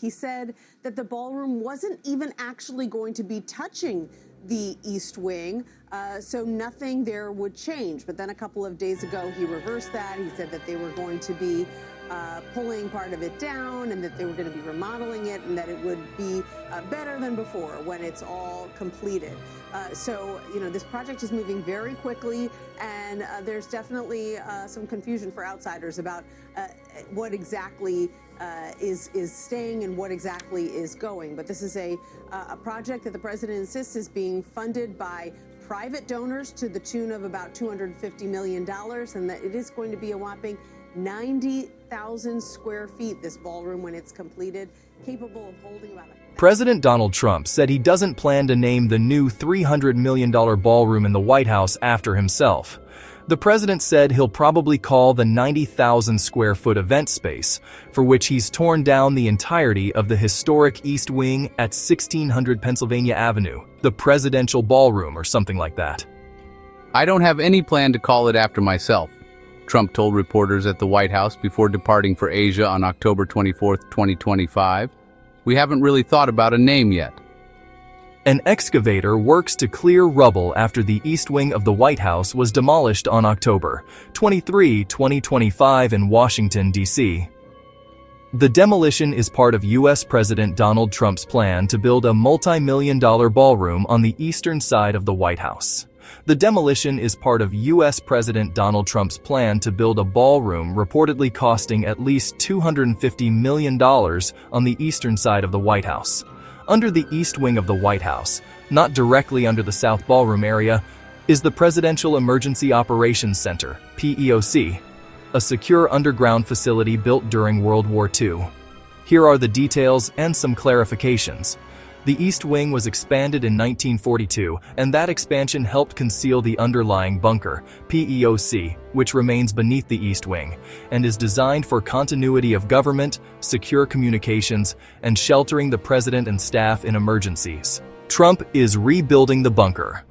He said that the ballroom wasn't even actually going to be touching the East Wing, so nothing there would change. But then a couple of days ago, he reversed that. He said that they were going to be pulling part of it down and that they were going to be remodeling it and that it would be better than before when it's all completed. So, this project is moving very quickly, and there's definitely some confusion for outsiders about what exactly is staying and what exactly is going. But this is a project that the president insists is being funded by private donors to the tune of about $250 million, and that it is going to be a whopping 90,000 square feet, this ballroom, when it's completed, capable of holding about President Donald Trump said he doesn't plan to name the new $300 million ballroom in the White House after himself. The president said he'll probably call the 90,000 square foot event space, for which he's torn down the entirety of the historic East Wing at 1600 Pennsylvania Avenue, the Presidential Ballroom or something like that. I don't have any plan to call it after myself, Trump told reporters at the White House before departing for Asia on October 24, 2025. We haven't really thought about a name yet. An excavator works to clear rubble after the East Wing of the White House was demolished on October 23, 2025 in Washington, D.C. The demolition is part of U.S. President Donald Trump's plan to build a multi-million-dollar ballroom on the eastern side of the White House. The demolition is part of U.S. President Donald Trump's plan to build a ballroom reportedly costing at least $250 million on the eastern side of the White House. Under the East Wing of the White House, not directly under the South Ballroom area, is the Presidential Emergency Operations Center, PEOC, a secure underground facility built during World War II. Here are the details and some clarifications. The East Wing was expanded in 1942, and that expansion helped conceal the underlying bunker, PEOC, which remains beneath the East Wing, and is designed for continuity of government, secure communications, and sheltering the president and staff in emergencies. Trump is rebuilding the bunker.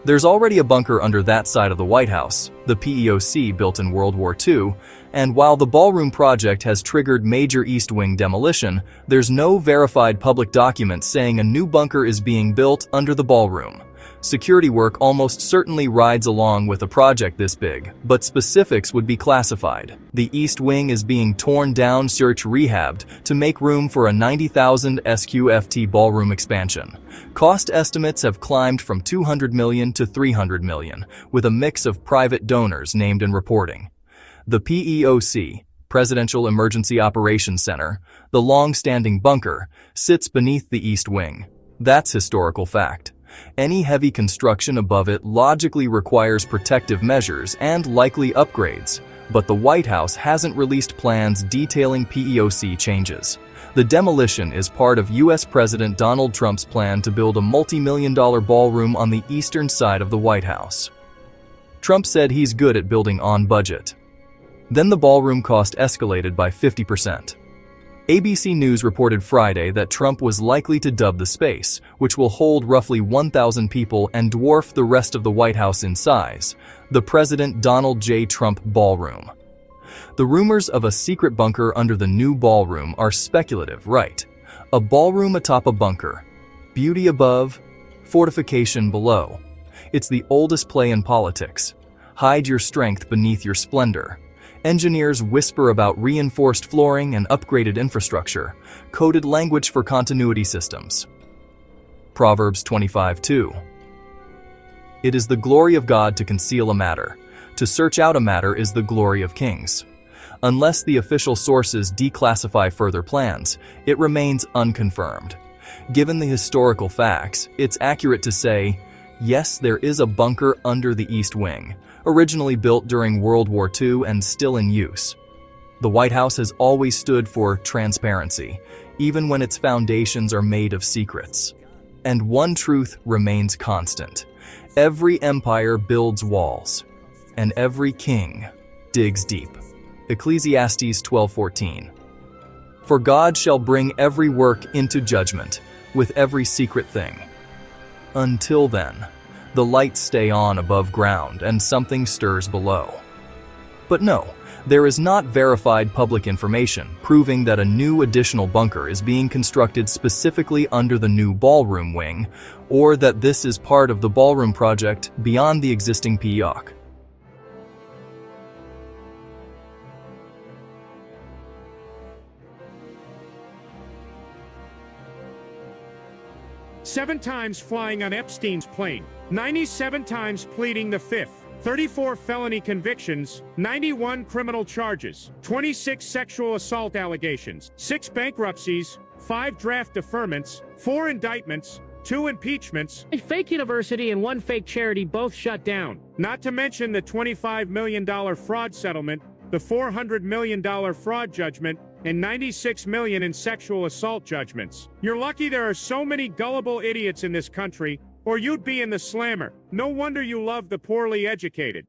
There's already a bunker under that side of the White House, the PEOC built in World War II, and while the ballroom project has triggered major East Wing demolition, there's no verified public document saying a new bunker is being built under the ballroom. Security work almost certainly rides along with a project this big, but specifics would be classified. The East Wing is being torn down, rehabbed, to make room for a 90,000 SQFT ballroom expansion. Cost estimates have climbed from $200 million to $300 million, with a mix of private donors named in reporting. The PEOC, Presidential Emergency Operations Center, the long-standing bunker, sits beneath the East Wing. That's historical fact. Any heavy construction above it logically requires protective measures and likely upgrades, but the White House hasn't released plans detailing PEOC changes. The demolition is part of U.S. President Donald Trump's plan to build a multi-million-dollar ballroom on the eastern side of the White House. Trump said he's good at building on budget. Then the ballroom cost escalated by 50%. ABC News reported Friday that Trump was likely to dub the space, which will hold roughly 1,000 people and dwarf the rest of the White House in size, the President Donald J. Trump Ballroom. The rumors of a secret bunker under the new ballroom are speculative, right? A ballroom atop a bunker. Beauty above, fortification below. It's the oldest play in politics. Hide your strength beneath your splendor. Engineers whisper about reinforced flooring and upgraded infrastructure, coded language for continuity systems. Proverbs 25:2. It is the glory of God to conceal a matter. To search out a matter is the glory of kings. Unless the official sources declassify further plans, it remains unconfirmed. Given the historical facts, it's accurate to say, yes, there is a bunker under the East Wing, originally built during World War II and still in use. The White House has always stood for transparency, even when its foundations are made of secrets. And one truth remains constant. Every empire builds walls, and every king digs deep. Ecclesiastes 12:14. For God shall bring every work into judgment, with every secret thing. Until then, the lights stay on above ground and something stirs below. But no, There is not verified public information proving that a new additional bunker is being constructed specifically under the new ballroom wing, or that this is part of the ballroom project beyond the existing PEOC. Seven times flying on Epstein's plane, 97 times pleading the fifth, 34 felony convictions, 91 criminal charges, 26 sexual assault allegations, 6 bankruptcies, 5 draft deferments, 4 indictments, 2 impeachments, A fake university and one fake charity both shut down. not to mention the $25 million fraud settlement, the $400 million fraud judgment, and $96 million in sexual assault judgments. You're lucky there are so many gullible idiots in this country, or you'd be in the slammer. No wonder you love the poorly educated.